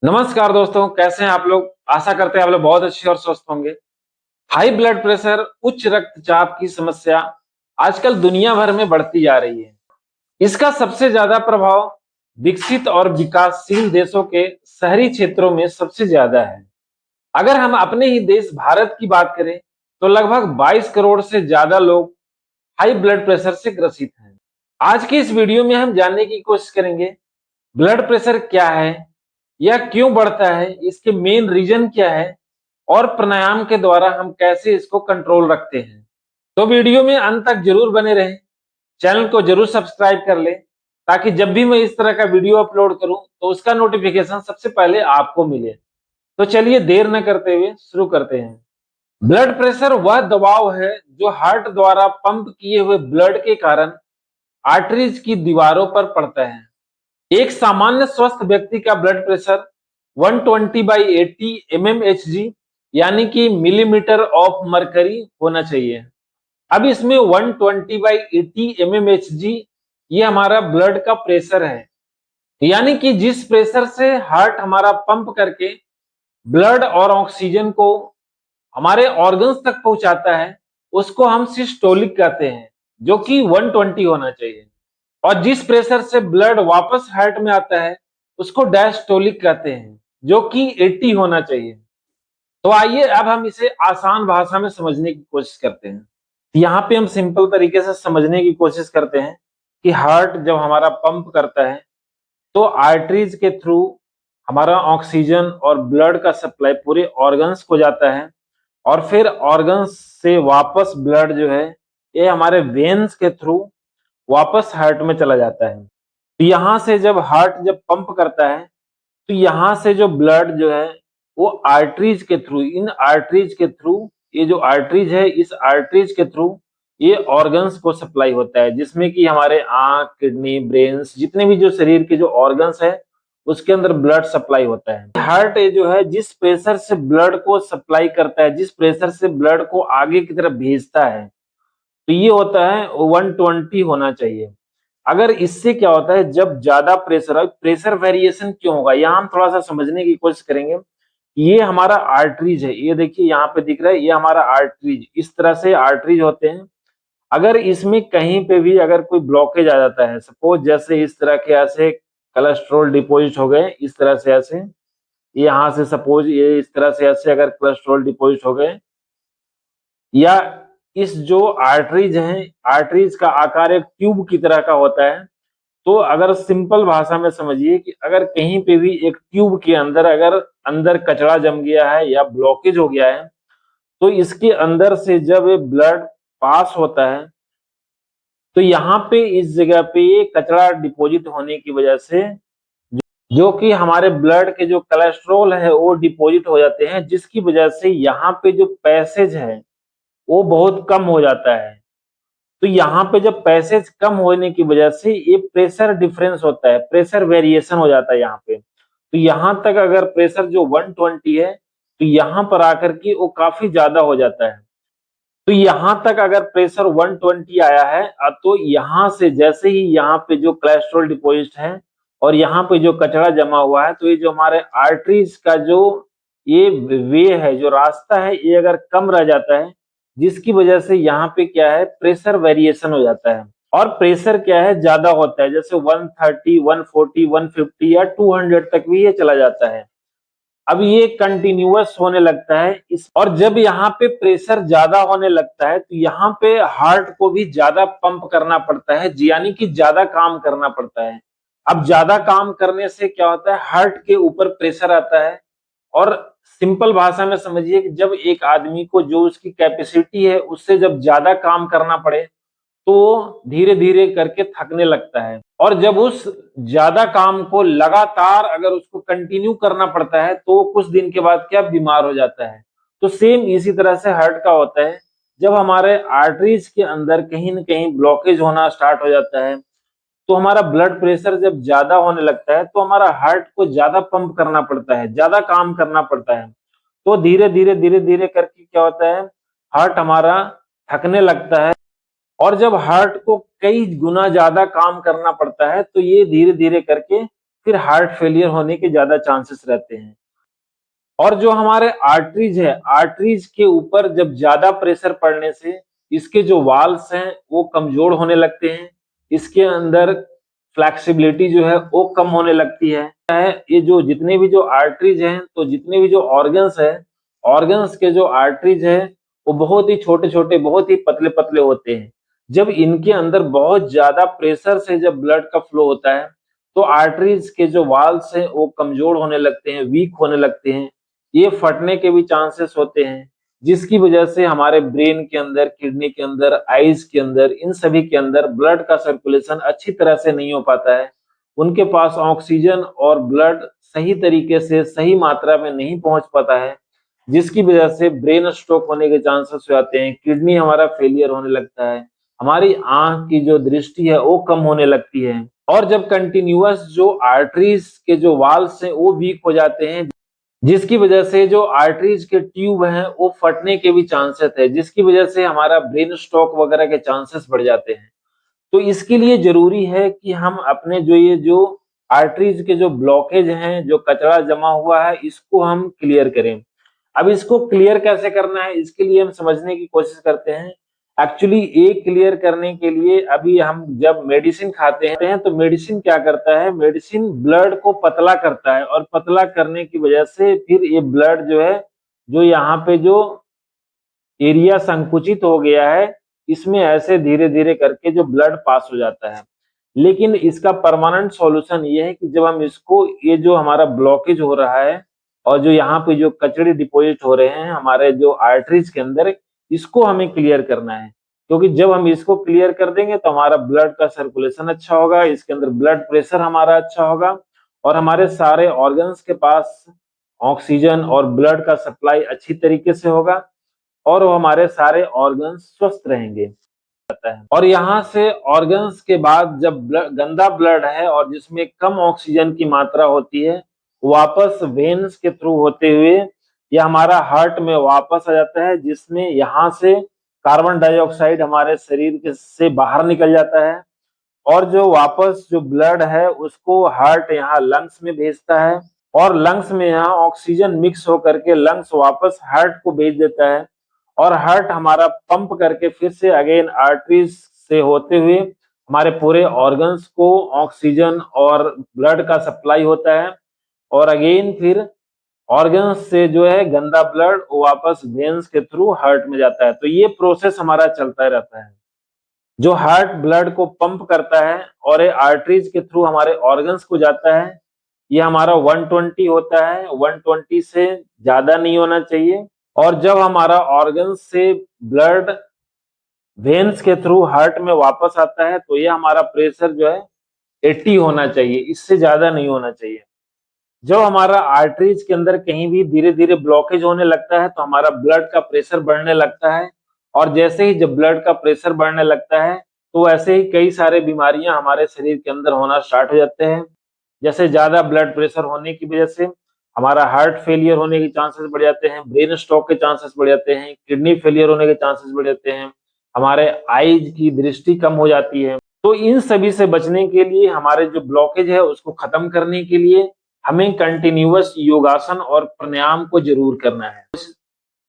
नमस्कार दोस्तों, कैसे हैं आप लोग। आशा करते हैं आप लोग बहुत अच्छे और स्वस्थ होंगे। हाई ब्लड प्रेशर, उच्च रक्तचाप की समस्या आजकल दुनिया भर में बढ़ती जा रही है। इसका सबसे ज्यादा प्रभाव विकसित और विकासशील देशों के शहरी क्षेत्रों में सबसे ज्यादा है। अगर हम अपने ही देश भारत की बात करें तो लगभग 22 करोड़ से ज्यादा लोग हाई ब्लड प्रेशर से ग्रसित हैं। आज की इस वीडियो में हम जानने की कोशिश करेंगे ब्लड प्रेशर क्या है, यह क्यों बढ़ता है, इसके मेन रीजन क्या है और प्राणायाम के द्वारा हम कैसे इसको कंट्रोल रखते हैं। तो वीडियो में अंत तक जरूर बने रहें। चैनल को जरूर सब्सक्राइब कर लें ताकि जब भी मैं इस तरह का वीडियो अपलोड करूं तो उसका नोटिफिकेशन सबसे पहले आपको मिले। तो चलिए देर न करते हुए शुरू करते हैं। ब्लड प्रेशर वह दबाव है जो हार्ट द्वारा पंप किए हुए ब्लड के कारण आर्टरीज की दीवारों पर पड़ता है। एक सामान्य स्वस्थ व्यक्ति का ब्लड प्रेशर 120/80 mmHg यानी कि मिलीमीटर ऑफ मरकरी होना चाहिए। अब इसमें 120/80 mmHg ये हमारा ब्लड का प्रेशर है, यानी कि जिस प्रेशर से हार्ट हमारा पंप करके ब्लड और ऑक्सीजन को हमारे ऑर्गन्स तक पहुंचाता है उसको हम सिस्टोलिक कहते हैं, जो कि 120 होना चाहिए। और जिस प्रेशर से ब्लड वापस हार्ट में आता है उसको डायस्टोलिक कहते हैं, जो कि 80 होना चाहिए। तो आइए अब हम इसे आसान भाषा में समझने की कोशिश करते हैं। यहाँ पे हम सिंपल तरीके से समझने की कोशिश करते हैं कि हार्ट जब हमारा पंप करता है तो आर्टरीज के थ्रू हमारा ऑक्सीजन और ब्लड का सप्लाई पूरे ऑर्गन्स को जाता है और फिर ऑर्गन्स से वापस ब्लड जो है ये हमारे वेन्स के थ्रू वापस हार्ट में चला जाता है। तो यहाँ से जब हार्ट जब पंप करता है तो यहाँ से जो ब्लड जो है वो आर्टरीज के थ्रू, इन आर्टरीज के थ्रू, ये जो आर्टरीज है इस आर्टरीज के थ्रू ये ऑर्गन्स को सप्लाई होता है, जिसमें कि हमारे आंख, किडनी, ब्रेन्स, जितने भी जो शरीर के जो ऑर्गन्स है उसके अंदर ब्लड सप्लाई होता है। हार्ट जो है जिस प्रेशर से ब्लड को सप्लाई करता है, जिस प्रेशर से ब्लड को आगे की तरफ भेजता है, तो ये होता है 120 होना चाहिए। अगर इससे क्या होता है, जब ज्यादा प्रेशर है, प्रेशर वेरिएशन क्यों होगा यहाँ हम थोड़ा सा समझने की कोशिश करेंगे। ये हमारा आर्टरीज है, ये देखिए यहाँ पे दिख रहा है, ये हमारा आर्टरीज, इस तरह से आर्टरीज होते हैं। अगर इसमें कहीं पे भी अगर कोई ब्लॉकेज आ जाता है, सपोज जैसे इस तरह के ऐसे कोलेस्ट्रॉल डिपॉजिट हो गए, इस तरह से ऐसे, यहाँ से सपोज ये इस तरह से ऐसे अगर कोलेस्ट्रॉल डिपॉजिट हो गए, या इस जो आर्टरीज हैं, आर्टरीज का आकार एक ट्यूब की तरह का होता है। तो अगर सिंपल भाषा में समझिए कि अगर कहीं पे भी एक ट्यूब के अंदर अगर अंदर कचरा जम गया है या ब्लॉकेज हो गया है, तो इसके अंदर से जब ये ब्लड पास होता है तो यहाँ पे इस जगह पे ये कचरा डिपॉजिट होने की वजह से जो कि हमारे ब्लड के जो कोलेस्ट्रॉल है वो डिपॉजिट हो जाते हैं, जिसकी वजह से यहाँ पे जो पैसेज है वो बहुत कम हो जाता है। तो यहाँ पे जब पैसेज कम होने की वजह से ये प्रेशर डिफरेंस होता है, प्रेशर वेरिएशन हो जाता है यहाँ पे। तो यहाँ तक अगर प्रेशर जो 120 है तो यहाँ पर आकर के वो काफी ज्यादा हो जाता है। तो यहाँ तक अगर प्रेशर 120 आया है तो यहाँ से जैसे ही यहाँ पे जो कोलेस्ट्रॉल डिपॉजिट है और यहाँ पे जो कचरा जमा हुआ है, तो ये जो हमारे आर्टरीज का जो ये वे है, जो रास्ता है, ये अगर कम रह जाता है, जिसकी वजह से यहाँ पे क्या है, प्रेशर वेरिएशन हो जाता है। और प्रेशर क्या है, ज्यादा होता है, जैसे 130, 140, 150 या 200 तक भी ये चला जाता है। अब ये कंटिन्यूअस होने लगता है इस, और जब यहाँ पे प्रेशर ज्यादा होने लगता है तो यहाँ पे हार्ट को भी ज्यादा पंप करना पड़ता है, यानी कि ज्यादा काम करना पड़ता है। अब ज्यादा काम करने से क्या होता है, हार्ट के ऊपर प्रेशर आता है। और सिंपल भाषा में समझिए कि जब एक आदमी को जो उसकी कैपेसिटी है उससे जब ज्यादा काम करना पड़े तो धीरे धीरे करके थकने लगता है। और जब उस ज्यादा काम को लगातार अगर उसको कंटिन्यू करना पड़ता है तो कुछ दिन के बाद क्या बीमार हो जाता है। तो सेम इसी तरह से हार्ट का होता है। जब हमारे आर्टरीज के अंदर कहीं न कहीं ब्लॉकेज होना स्टार्ट हो जाता है तो हमारा ब्लड प्रेशर जब ज्यादा होने लगता है तो हमारा हार्ट को ज्यादा पंप करना पड़ता है, ज्यादा काम करना पड़ता है। तो धीरे धीरे करके क्या होता है, हार्ट हमारा थकने लगता है। और जब हार्ट को कई गुना ज्यादा काम करना पड़ता है तो ये धीरे धीरे करके फिर हार्ट फेलियर होने के ज्यादा चांसेस रहते हैं। और जो हमारे आर्टरीज है, आर्टरीज के ऊपर जब ज्यादा प्रेशर पड़ने से इसके जो वाल्स हैं वो कमजोर होने लगते हैं, इसके अंदर फ्लेक्सिबिलिटी जो है वो कम होने लगती है। ये जो जितने भी जो आर्टरीज हैं, तो जितने भी जो ऑर्गन्स है, ऑर्गन्स के जो आर्टरीज है वो बहुत ही छोटे छोटे, बहुत ही पतले पतले होते हैं। जब इनके अंदर बहुत ज्यादा प्रेशर से जब ब्लड का फ्लो होता है तो आर्टरीज के जो वाल्स हैं वो कमजोर होने लगते हैं, वीक होने लगते हैं, ये फटने के भी चांसेस होते हैं, जिसकी वजह से हमारे ब्रेन के अंदर, किडनी के अंदर, आईज के अंदर, इन सभी के अंदर ब्लड का सर्कुलेशन अच्छी तरह से नहीं हो पाता है। उनके पास ऑक्सीजन और ब्लड सही तरीके से, सही मात्रा में नहीं पहुंच पाता है, जिसकी वजह से ब्रेन स्ट्रोक होने के चांसेस हो जाते हैं, किडनी हमारा फेलियर होने लगता है, हमारी आंख की जो दृष्टि है वो कम होने लगती है। और जब कंटिन्यूअस जो आर्टरीज के जो वाल्स हैं वो वीक हो जाते हैं, जिसकी वजह से जो आर्टरीज के ट्यूब हैं वो फटने के भी चांसेस है, जिसकी वजह से हमारा ब्रेन स्ट्रोक वगैरह के चांसेस बढ़ जाते हैं। तो इसके लिए जरूरी है कि हम अपने जो आर्टरीज के जो ब्लॉकेज हैं, जो कचरा जमा हुआ है, इसको हम क्लियर करें। अब इसको क्लियर कैसे करना है, इसके लिए हम समझने की कोशिश करते हैं। एक्चुअली ये क्लियर करने के लिए अभी हम जब मेडिसिन खाते हैं तो मेडिसिन क्या करता है, मेडिसिन ब्लड को पतला करता है, और पतला करने की वजह से फिर ये ब्लड जो है, जो यहाँ पे जो एरिया संकुचित हो गया है, इसमें ऐसे धीरे धीरे करके जो ब्लड पास हो जाता है। लेकिन इसका परमानेंट सॉल्यूशन ये है कि जब हम इसको, ये जो हमारा ब्लॉकेज हो रहा है और जो यहाँ पे जो कचड़े डिपॉजिट हो रहे हैं हमारे जो आर्टरीज के अंदर, इसको हमें क्लियर करना है। क्योंकि जब हम इसको क्लियर कर देंगे तो हमारा ब्लड का सर्कुलेशन अच्छा होगा, इसके अंदर ब्लड प्रेशर हमारा अच्छा होगा, और हमारे सारे ऑर्गन्स के पास ऑक्सीजन और ब्लड का सप्लाई अच्छी तरीके से होगा, और वो हमारे सारे ऑर्गन्स स्वस्थ रहेंगे। और यहाँ से ऑर्गन्स के बाद जब गंदा ब्लड है और जिसमें कम ऑक्सीजन की मात्रा होती है, वापस वेन्स के थ्रू होते हुए यह हमारा हार्ट में वापस आ जाता है, जिसमें यहाँ से कार्बन डाइऑक्साइड हमारे शरीर के से बाहर निकल जाता है, और जो वापस जो ब्लड है उसको हार्ट यहाँ लंग्स में भेजता है, और लंग्स में यहाँ ऑक्सीजन मिक्स होकर के लंग्स वापस हार्ट को भेज देता है, और हार्ट हमारा पंप करके फिर से अगेन आर्टरीज से होते हुए हमारे पूरे ऑर्गन्स को ऑक्सीजन और ब्लड का सप्लाई होता है, और अगेन फिर ऑर्गन्स से जो है गंदा ब्लड वापस वेन्स के थ्रू हार्ट में जाता है। तो ये प्रोसेस हमारा चलता रहता है। जो हार्ट ब्लड को पंप करता है और ये आर्टरीज के थ्रू हमारे ऑर्गन्स को जाता है, ये हमारा 120 होता है, 120 से ज्यादा नहीं होना चाहिए। और जब हमारा ऑर्गन्स से ब्लड वेन्स के थ्रू हार्ट में वापस आता है तो ये हमारा प्रेशर जो है 80 होना चाहिए, इससे ज्यादा नहीं होना चाहिए। जब हमारा आर्टरीज के अंदर कहीं भी धीरे धीरे ब्लॉकेज होने लगता है तो हमारा ब्लड का प्रेशर बढ़ने लगता है, और जैसे ही जब ब्लड का प्रेशर बढ़ने लगता है तो ऐसे ही कई सारे बीमारियां हमारे शरीर के अंदर होना स्टार्ट हो जाते हैं। जैसे ज्यादा ब्लड प्रेशर होने की वजह से हमारा हार्ट फेलियर होने के चांसेस बढ़ जाते हैं, ब्रेन स्ट्रोक के चांसेस बढ़ जाते हैं, किडनी फेलियर होने के चांसेस बढ़ जाते हैं, हमारे आईज की दृष्टि कम हो जाती है। तो इन सभी से बचने के लिए, हमारे जो ब्लॉकेज है उसको खत्म करने के लिए हमें कंटिन्यूअस योगासन और प्राणायाम को जरूर करना है।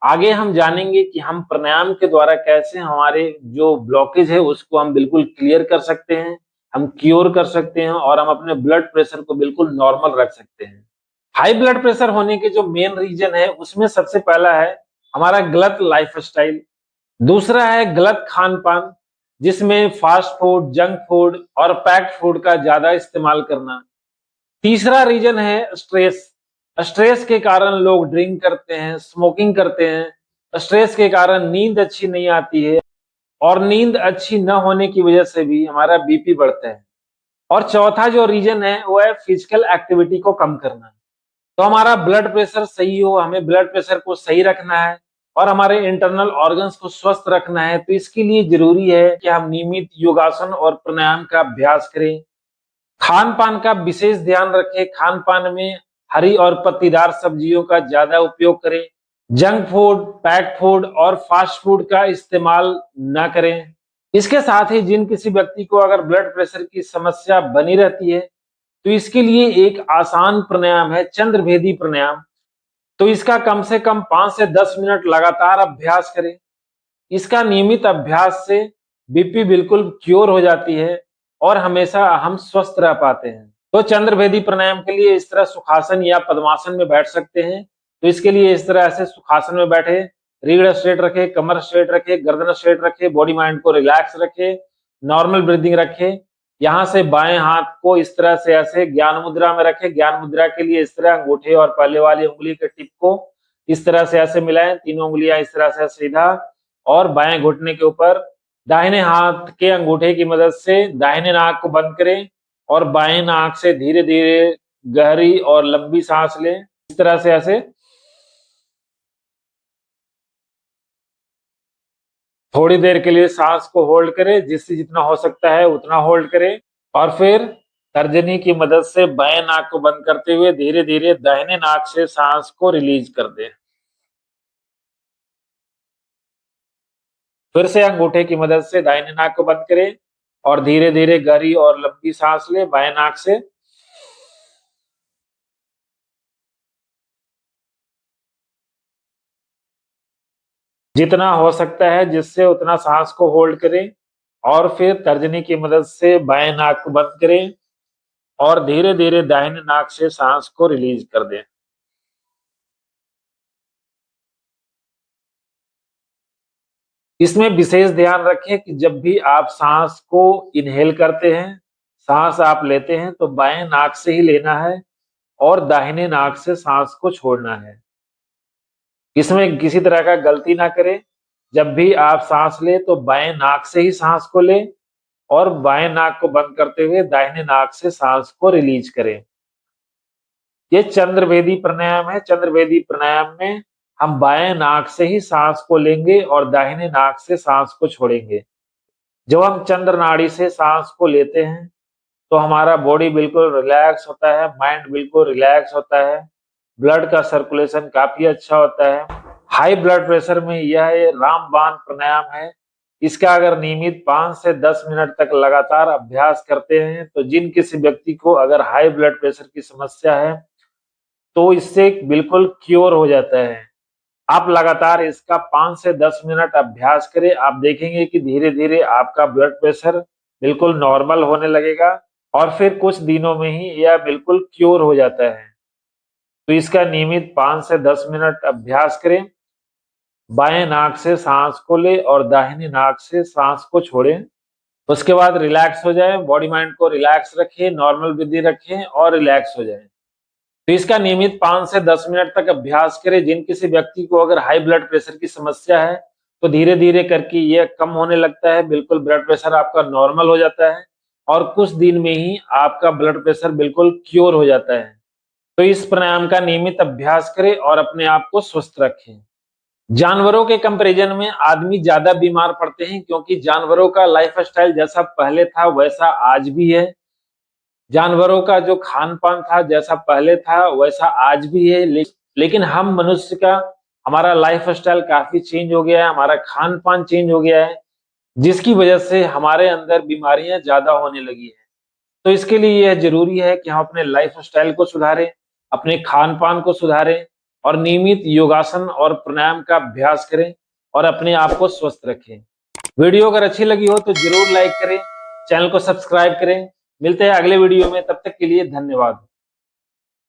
आगे हम जानेंगे कि हम प्राणायाम के द्वारा कैसे हमारे जो ब्लॉकेज है उसको हम बिल्कुल क्लियर कर सकते हैं, हम क्योर कर सकते हैं, और हम अपने ब्लड प्रेशर को बिल्कुल नॉर्मल रख सकते हैं। हाई ब्लड प्रेशर होने के जो मेन रीजन है उसमें सबसे पहला है हमारा गलत लाइफस्टाइल, दूसरा है गलत खान पान, जिसमें फास्ट फूड, जंक फूड और पैक्ड फूड का ज्यादा इस्तेमाल करना। तीसरा रीजन है स्ट्रेस, स्ट्रेस के कारण लोग ड्रिंक करते हैं, स्मोकिंग करते हैं, स्ट्रेस के कारण नींद अच्छी नहीं आती है, और नींद अच्छी न होने की वजह से भी हमारा बीपी बढ़ता है। और चौथा जो रीजन है वो है फिजिकल एक्टिविटी को कम करना। तो हमारा ब्लड प्रेशर सही हो, हमें ब्लड प्रेशर को सही रखना है और हमारे इंटरनल ऑर्गन्स को स्वस्थ रखना है, तो इसके लिए जरूरी है कि हम नियमित योगासन और प्राणायाम का अभ्यास करें। खान पान का विशेष ध्यान रखें, खान पान में हरी और पत्तीदार सब्जियों का ज्यादा उपयोग करें, जंक फूड, पैक्ड फूड और फास्ट फूड का इस्तेमाल न करें। इसके साथ ही जिन किसी व्यक्ति को अगर ब्लड प्रेशर की समस्या बनी रहती है तो इसके लिए एक आसान प्राणायाम है चंद्रभेदी प्राणायाम। तो इसका कम से कम 5 से 10 मिनट लगातार अभ्यास करें। इसका नियमित अभ्यास से बीपी बिल्कुल क्योर हो जाती है और हमेशा हम स्वस्थ रह पाते हैं। तो चंद्रभेदी प्राणायाम के लिए इस तरह सुखासन या पद्मासन में बैठ सकते हैं। तो इसके लिए इस तरह से सुखासन में बैठे, रीढ़ स्ट्रेट रखे, कमर स्ट्रेट रखे, गर्दन स्ट्रेट रखे, बॉडी माइंड को रिलैक्स रखे, नॉर्मल ब्रीदिंग रखे। यहाँ से बाएं हाथ को इस तरह से ऐसे ज्ञान मुद्रा में रखे। ज्ञान मुद्रा के लिए इस तरह अंगूठे और पहले वाली उंगली के टिप को इस तरह से ऐसे मिलाएं, तीनों उंगलियां इस तरह से सीधा, और बाएं घुटने के ऊपर दाहिने हाथ के अंगूठे की मदद से दाहिने नाक को बंद करें और बाएं नाक से धीरे धीरे गहरी और लंबी सांस लें। इस तरह से ऐसे थोड़ी देर के लिए सांस को होल्ड करें, जिससे जितना हो सकता है उतना होल्ड करें, और फिर तर्जनी की मदद से बाएं नाक को बंद करते हुए धीरे धीरे दाहिने नाक से सांस को रिलीज कर दें। फिर से अंगूठे की मदद से दाहिने नाक को बंद करें और धीरे धीरे गहरी और लंबी सांस लें बाएं नाक से। जितना हो सकता है जिससे उतना सांस को होल्ड करें और फिर तर्जनी की मदद से बाएं नाक को बंद करें और धीरे धीरे दाहिने नाक से सांस को रिलीज कर दें। इसमें विशेष ध्यान रखें कि जब भी आप सांस को इनहेल करते हैं, सांस आप लेते हैं, तो बाएं नाक से ही लेना है और दाहिने नाक से सांस को छोड़ना है। इसमें किसी तरह का गलती ना करें। जब भी आप सांस लें तो बाएं नाक से ही सांस को लें और बाएं नाक को बंद करते हुए दाहिने नाक से सांस को रिलीज करें। ये चंद्रभेदी प्राणायाम है। चंद्रभेदी प्राणायाम में हम बाएं नाक से ही सांस को लेंगे और दाहिने नाक से सांस को छोड़ेंगे। जब हम चंद्र नाड़ी से सांस को लेते हैं तो हमारा बॉडी बिल्कुल रिलैक्स होता है, माइंड बिल्कुल रिलैक्स होता है, ब्लड का सर्कुलेशन काफी अच्छा होता है। हाई ब्लड प्रेशर में यह रामबाण प्राणायाम है। इसका अगर नियमित 5 से 10 मिनट तक लगातार अभ्यास करते हैं तो जिन किसी व्यक्ति को अगर हाई ब्लड प्रेशर की समस्या है तो इससे बिल्कुल क्योर हो जाता है। आप लगातार इसका 5 से 10 मिनट अभ्यास करें, आप देखेंगे कि धीरे धीरे आपका ब्लड प्रेशर बिल्कुल नॉर्मल होने लगेगा और फिर कुछ दिनों में ही यह बिल्कुल क्योर हो जाता है। तो इसका नियमित 5 से 10 मिनट अभ्यास करें। बाएं नाक से सांस को ले और दाहिने नाक से सांस को छोड़ें। उसके बाद रिलैक्स हो जाए, बॉडी माइंड को रिलैक्स रखें, नॉर्मल ब्रीदिंग रखें और रिलैक्स हो जाए। तो इसका नियमित 5 से 10 मिनट तक अभ्यास करें। जिन किसी व्यक्ति को अगर हाई ब्लड प्रेशर की समस्या है तो धीरे धीरे करके ये कम होने लगता है, बिल्कुल ब्लड प्रेशर आपका नॉर्मल हो जाता है और कुछ दिन में ही आपका ब्लड प्रेशर बिल्कुल क्योर हो जाता है। तो इस प्राणायाम का नियमित अभ्यास करें और अपने आप को स्वस्थ रखें। जानवरों के कंपैरिजन में आदमी ज्यादा बीमार पड़ते हैं क्योंकि जानवरों का लाइफ स्टाइल जैसा पहले था वैसा आज भी है। जानवरों का जो खान पान था जैसा पहले था वैसा आज भी है, लेकिन हम मनुष्य का हमारा लाइफ स्टाइल काफी चेंज हो गया है, हमारा खान पान चेंज हो गया है, जिसकी वजह से हमारे अंदर बीमारियां ज्यादा होने लगी है। तो इसके लिए यह जरूरी है कि हम अपने लाइफ स्टाइल को सुधारें, अपने खान पान को सुधारें और नियमित योगासन और प्राणायाम का अभ्यास करें और अपने आप को स्वस्थ रखें। वीडियो अगर अच्छी लगी हो तो जरूर लाइक करें, चैनल को सब्सक्राइब करें। मिलते हैं अगले वीडियो में, तब तक के लिए धन्यवाद।